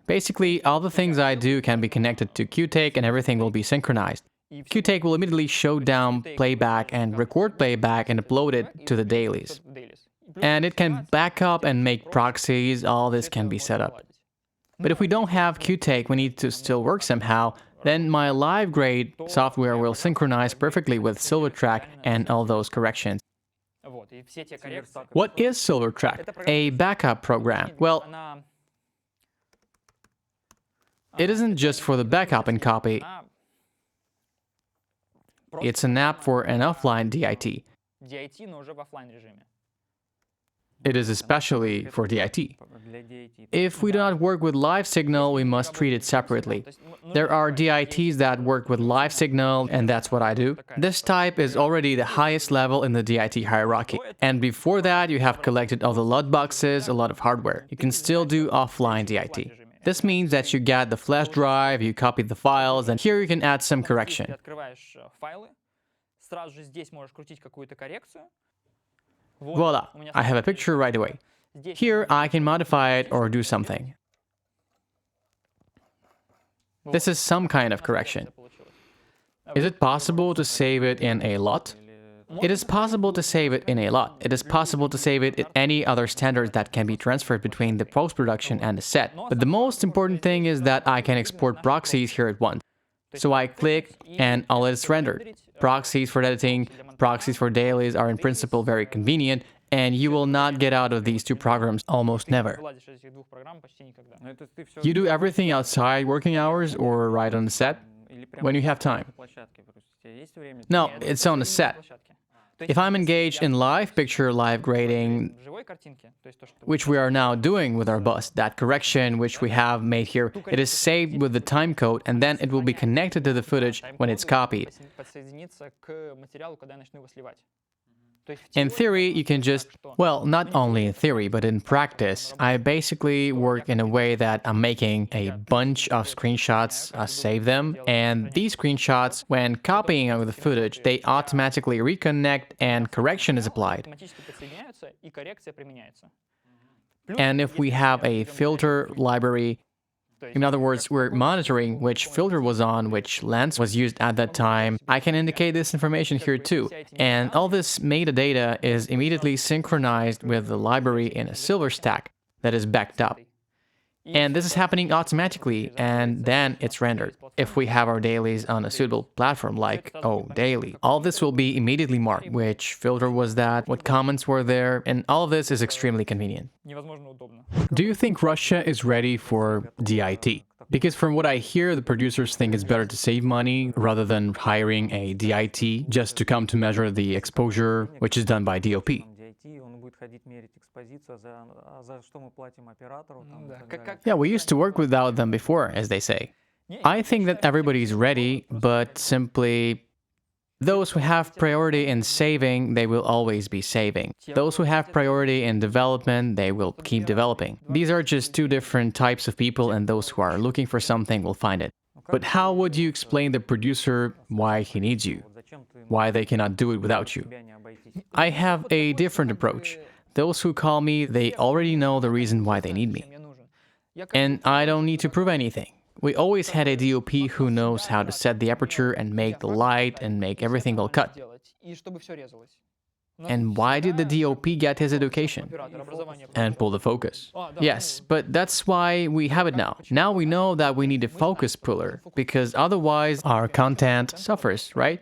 Basically, all the things I do can be connected to QTAKE and everything will be synchronized. QTAKE will immediately show down playback and record playback and upload it to the dailies. And it can back up and make proxies, all this can be set up. But if we don't have QTAKE, we need to still work somehow, then my live grade software will synchronize perfectly with Silverstack and all those corrections. What is Silverstack? A backup program. Well, it isn't just for the backup and copy. It's an app for an offline DIT. It is especially for DIT. If we do not work with live signal, we must treat it separately. There are DITs that work with live signal, and that's what I do. This type is already the highest level in the DIT hierarchy. And before that, you have collected all the LUT boxes, a lot of hardware. You can still do offline DIT. This means that you get the flash drive, you copy the files, and here you can add some correction. Voila, I have a picture right away. Here I can modify it or do something. This is some kind of correction. Is it possible to save it in a LUT? It is possible to save it in a LUT. It is possible to save it in any other standards that can be transferred between the post-production and the set. But the most important thing is that I can export proxies here at once. So I click and all is rendered. Proxies for editing, proxies for dailies are in principle very convenient, and you will not get out of these two programs almost never. You do everything outside working hours or right on the set? When you have time? No, it's on the set. If I'm engaged in live picture, live grading, which we are now doing with our bus, that correction which we have made here, it is saved with the timecode and then it will be connected to the footage when it's copied. In theory, you can just, well, not only in theory, but in practice, I basically work in a way that I'm making a bunch of screenshots, I save them, and these screenshots, when copying of the footage, they automatically reconnect and correction is applied. And if we have a filter library, in other words, we're monitoring which filter was on, which lens was used at that time, I can indicate this information here too. And all this metadata is immediately synchronized with the library in a Silverstack that is backed up. And this is happening automatically, and then it's rendered. If we have our dailies on a suitable platform like Daily, all this will be immediately marked. Which filter was that? What comments were there? And all of this is extremely convenient. Do you think Russia is ready for DIT? Because from what I hear, the producers think it's better to save money rather than hiring a DIT just to come to measure the exposure, which is done by DOP. Yeah, we used to work without them before, as they say. I think that everybody's ready, but simply those who have priority in saving, they will always be saving. Those who have priority in development, they will keep developing. These are just two different types of people, and those who are looking for something will find it. But how would you explain the producer why he needs you? Why they cannot do it without you? I have a different approach. Those who call me, they already know the reason why they need me. And I don't need to prove anything. We always had a DOP who knows how to set the aperture and make the light and make everything all cut. And why did the DOP get his education? And pull the focus. Yes, but that's why we have it now. Now we know that we need a focus puller, because otherwise our content suffers, right?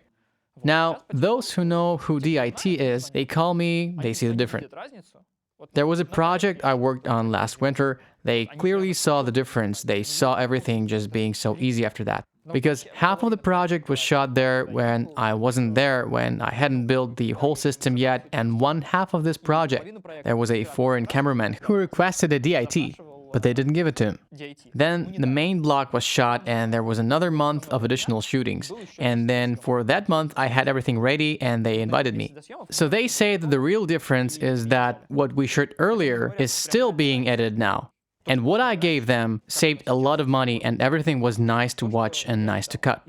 Now, those who know who DIT is, they call me, they see the difference. There was a project I worked on last winter. They clearly saw the difference. They saw everything just being so easy after that. Because half of the project was shot there when I wasn't there, when I hadn't built the whole system yet, and one half of this project, there was a foreign cameraman who requested a DIT, but they didn't give it to him. Then the main block was shot and there was another month of additional shootings. And then for that month I had everything ready and they invited me. So they say that the real difference is that what we shot earlier is still being edited now. And what I gave them saved a lot of money and everything was nice to watch and nice to cut.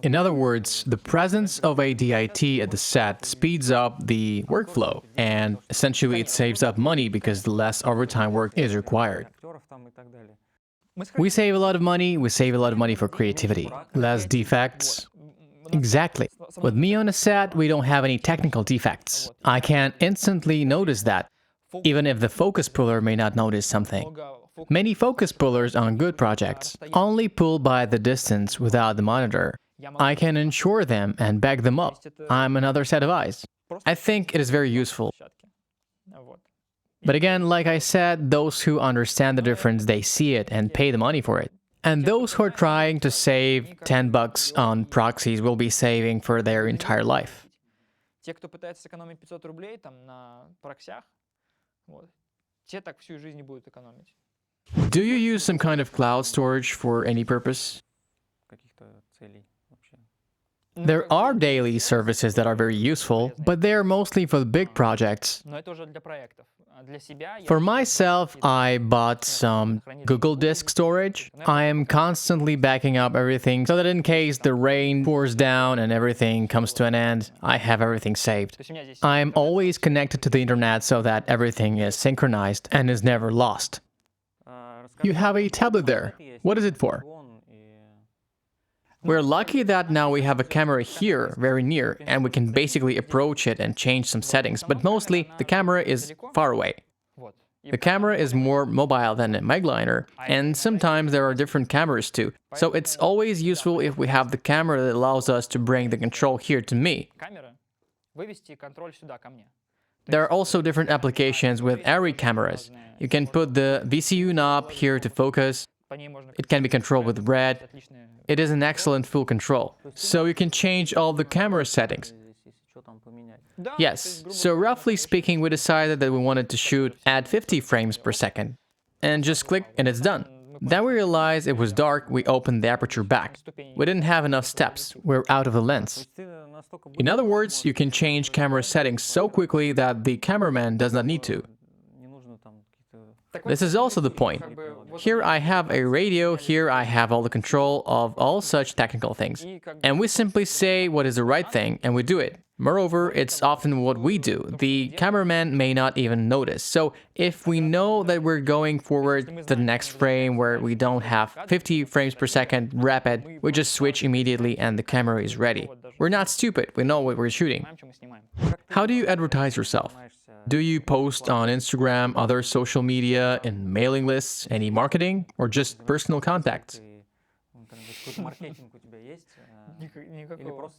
In other words, the presence of a DIT at the set speeds up the workflow, and essentially it saves up money because less overtime work is required. We save a lot of money, we save a lot of money for creativity. Less defects. Exactly. With me on a set, we don't have any technical defects. I can instantly notice that, even if the focus puller may not notice something. Many focus pullers on good projects only pull by the distance without the monitor. I can ensure them and back them up. I'm another set of eyes. I think it is very useful. But again, like I said, those who understand the difference, they see it and pay the money for it. And those who are trying to save $10 on proxies will be saving for their entire life. Те, кто пытается сэкономить 500 рублей там на проксях, вот, те так всю жизнь не будут экономить. Do you use some kind of cloud storage for any purpose? There are daily services that are very useful, but they are mostly for the big projects. Но это уже для проектов. Для себя For myself, I bought some Google Disk storage. I am constantly backing up everything so that in case the rain pours down and everything comes to an end, I have everything saved. То есть у меня здесь I'm always connected to the internet so that everything is synchronized and is never lost. You have a tablet there. What is it for? We're lucky that now we have a camera here, very near, and we can basically approach it and change some settings, but mostly the camera is far away. вот. И The camera is more mobile than a Megliner, and sometimes there are different cameras too, so it's always useful if we have the camera that allows us to bring the control here to me. камера вывести контроль сюда ко мне. There are also different applications with ARRI cameras. You can put the VCU knob here to focus. По ней можно It can be controlled with red. отличные. It is an excellent full control. So you can change all the camera settings. Да, Yes, so roughly speaking, we decided that we wanted to shoot at 50 frames per second. And just click and it's done. Then we realized it was dark, we opened the aperture back. We didn't have enough steps, we're out of the lens. In other words, you can change camera settings so quickly that the cameraman does not need to. This is also the point. Here I have a radio, here I have all the control of all such technical things. And we simply say what is the right thing, and we do it. Moreover, it's often what we do. The cameraman may not even notice. So if we know that we're going forward to the next frame where we don't have 50 frames per second rapid, we just switch immediately and the camera is ready. We're not stupid, we know what we're shooting. Понимаем, что мы снимаем. How do you advertise yourself? Do you post on Instagram, other social media, in mailing lists, any marketing, or just personal contacts? Никакого.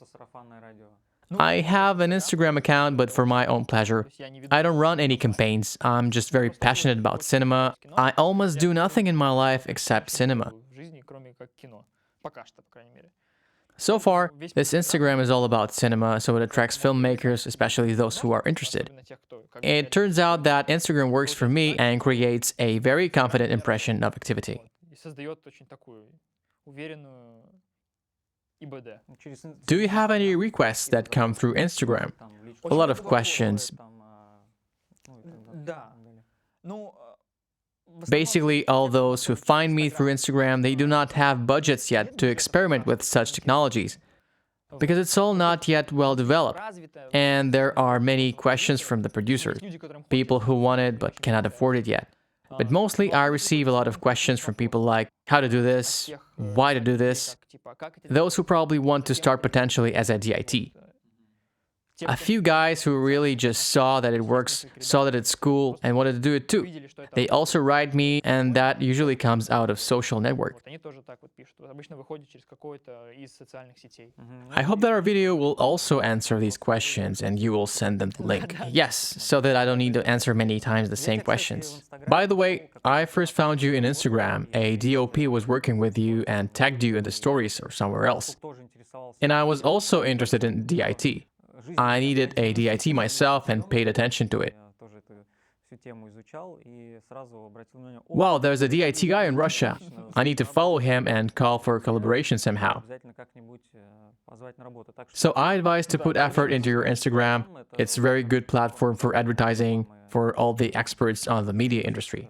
I have an Instagram account, but for my own pleasure. I don't run any campaigns. I'm just very passionate about cinema. I almost do nothing in my life except cinema. В жизни, кроме как кино. Пока что, по крайней мере. So far, this Instagram is all about cinema, so it attracts filmmakers, especially those who are interested. Особенно тех, кто как It turns out that Instagram works for me and creates a very confident impression of activity. и создает очень такую уверенную ИБД. Do you have any requests that come through Instagram? A lot of questions. Да. Ну, в основном Basically, all those who find me through Instagram, they do not have budgets yet to experiment with such technologies, because it's all not yet well developed. развитая. And there are many questions from the producers, Люди, которым people who want it but cannot afford it yet. But mostly I receive a lot of questions from people like how to do this, why to do this, типа, как это those who probably want to start potentially as a DIT. A few guys who really just saw that it works, saw that it's cool, and wanted to do it too. видели, что это. They also write me, and that usually comes out of social network. Вот они тоже так вот пишут. Обычно выходит через какой-то из социальных сетей. I hope that our video will also answer these questions and you will send them the link. Yes, so that I don't need to answer many times the same questions. By the way, I first found you in Instagram. A DOP was working with you and tagged you in the stories or somewhere else. And I was also interested in DIT. I needed a DIT myself and paid attention to it. Wow, there's a DIT guy in Russia. I need to follow him and call for collaboration somehow. So I advise to put effort into your Instagram. It's a very good platform for advertising for all the experts on the media industry.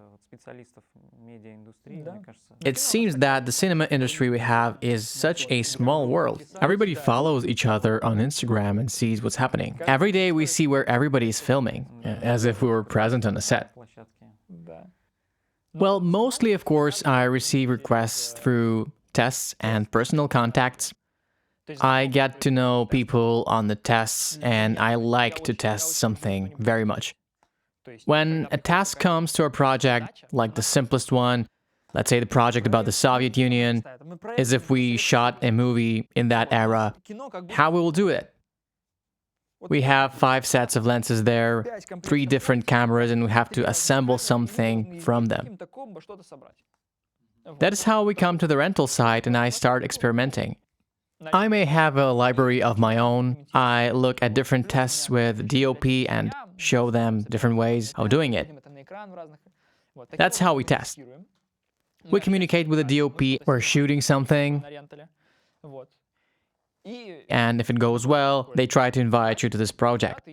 It seems that the cinema industry we have is such a small world. Everybody follows each other on Instagram and sees what's happening. Every day we see where everybody is filming, as if we were present on a set. Да. Well, mostly, of course, I receive requests through tests and personal contacts. I get to know people on the tests, and I like to test something very much. When a task comes to a project, like the simplest one, let's say the project about the Soviet Union, is if we shot a movie in that era, how we will do it. We have 5 sets of lenses there, 3 different cameras, and we have to assemble something from them. That is how we come to the rental site and I start experimenting. I may have a library of my own. I look at different tests with DOP and show them different ways of doing it. That's how we test. We communicate with the DOP, we're shooting something, and if it goes well, they try to invite you to this project.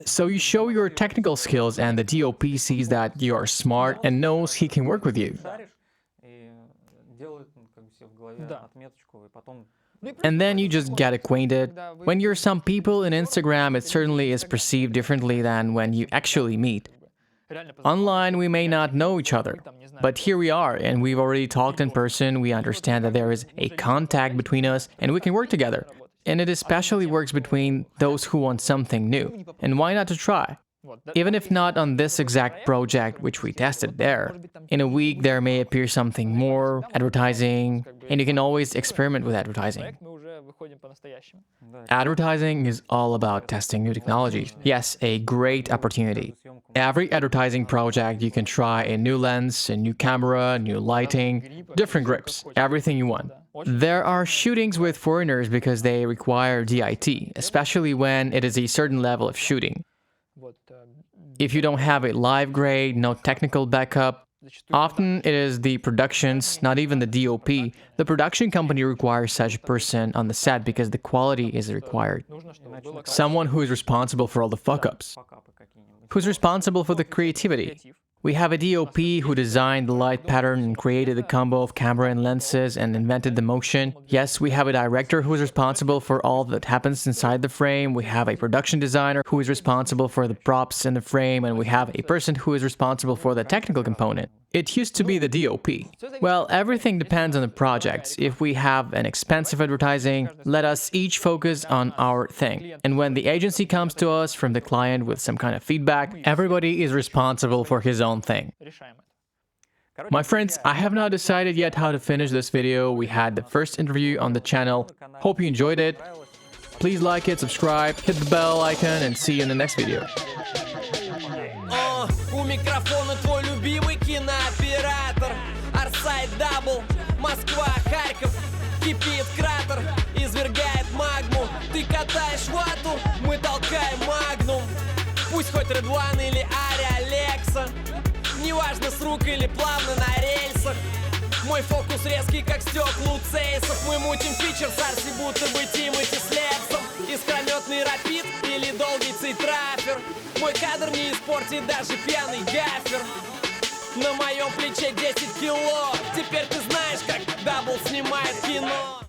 So you show your technical skills and the DOP sees that you are smart and knows he can work with you. And then you just get acquainted. When you're some people in Instagram, it certainly is perceived differently than when you actually meet. Online, we may not know each other, but here we are, and we've already talked in person, we understand that there is a contact between us, and we can work together. And it especially works between those who want something new. And why not to try? Even if not on this exact project, which we tested there, in a week there may appear something more, advertising, and you can always experiment with advertising. Advertising is all about testing new technologies. Yes, a great opportunity. Every advertising project, you can try a new lens, a new camera, new lighting, different grips, everything you want. There are shootings with foreigners because they require DIT, especially when it is a certain level of shooting. If you don't have a live grade, no technical backup, often it is the productions, not even the DOP. The production company requires such a person on the set because the quality is required. Someone who is responsible for all the fuck-ups. Who's responsible for the creativity. We have a DOP who designed the light pattern and created the combo of camera and lenses and invented the motion. Yes, we have a director who is responsible for all that happens inside the frame. We have a production designer who is responsible for the props in the frame, and we have a person who is responsible for the technical component. It used to be the DOP. Well, everything depends on the projects. If we have an expensive advertising, let us each focus on our thing. And when the agency comes to us from the client with some kind of feedback, everybody is responsible for his own thing. My friends, I have not decided yet how to finish this video. We had the first interview on the channel. Hope you enjoyed it. Please like it, subscribe, hit the bell icon, and see you in the next video. У микрофона твой любимый кинооператор. Арсайд дабл, Москва, Харьков. Кипит кратер, извергает магму. Ты катаешь вату, мы толкаем магнум. Пусть хоть Редван или Ари Алекса. Неважно с рук или плавно на рельсах. Мой фокус резкий, как стекла у цейсов. Мы мутим фичер с Арси, будто бы Тимати с Лепсом. Искрометный рапид или долгий цейтрафер. Мой кадр не испортит даже пьяный гафер. На моем плече 10 кило. Теперь ты знаешь, как дабл снимает кино.